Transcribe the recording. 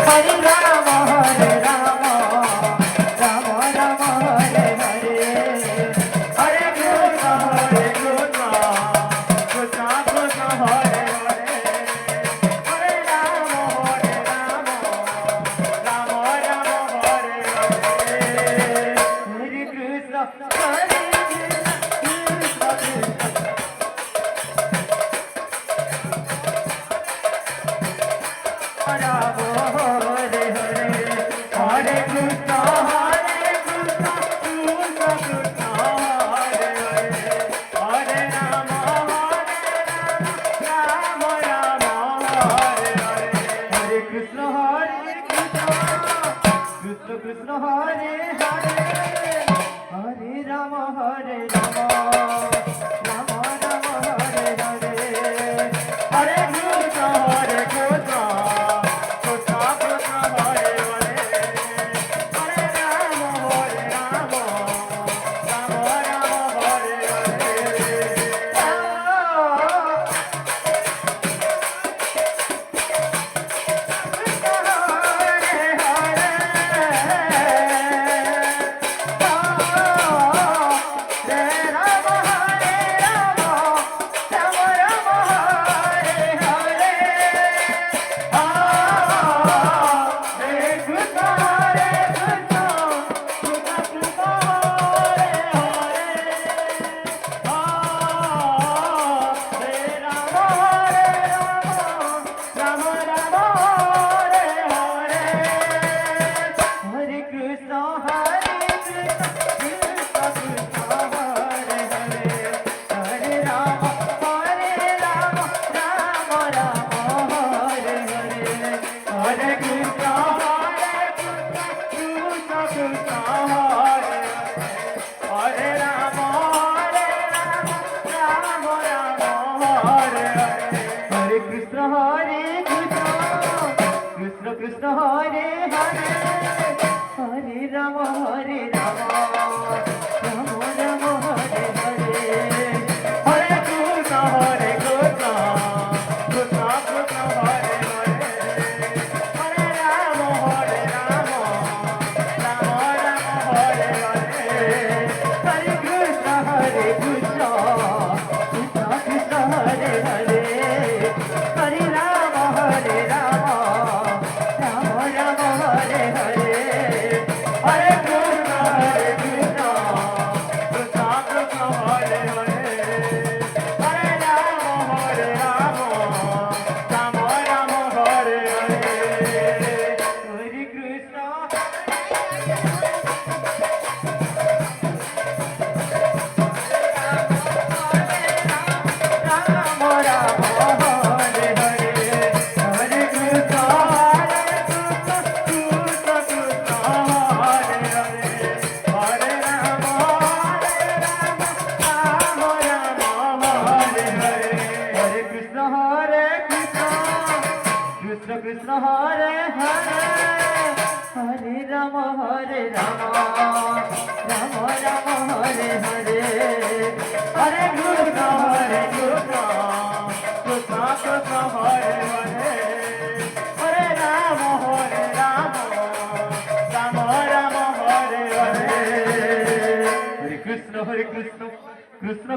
Hare Ram Ram Ram Hare Hare Hare Krishna Krishna Krishna Hare Hare Hare Ram Ram Ram Hare Hare Hare Krishna Ram Hare Hare Hare Krishna Krishna Krishna Hare Hare Hare Ram Ram Ram Hare Hare Hare Krishna Krishna Krishna Hare Hare Hare Ram Ram Ram Hare Hare Hare Krishna Krishna Krishna Hare Hare Hare Ram Ram Ram Hare Hare Hare Krishna Krishna Krishna Hare Hare Hare Ram Ram Ram Hare Hare Hare Krishna Krishna Krishna Hare Hare Hare Ram Ram Hare Hare Hare Krishna Krishna Krishna Hare Hare Hare Ram Ram Ram Hare Hare Hare Krishna Ram Ram Hare Hare Hare Krishna Krishna Krishna Hare Hare Hare Ram Ram Ram Hare Hare Hare Krishna Krishna Krishna Hare Hare Hare Ram Ram Ram Hare Hare Hare Krishna Krishna Krishna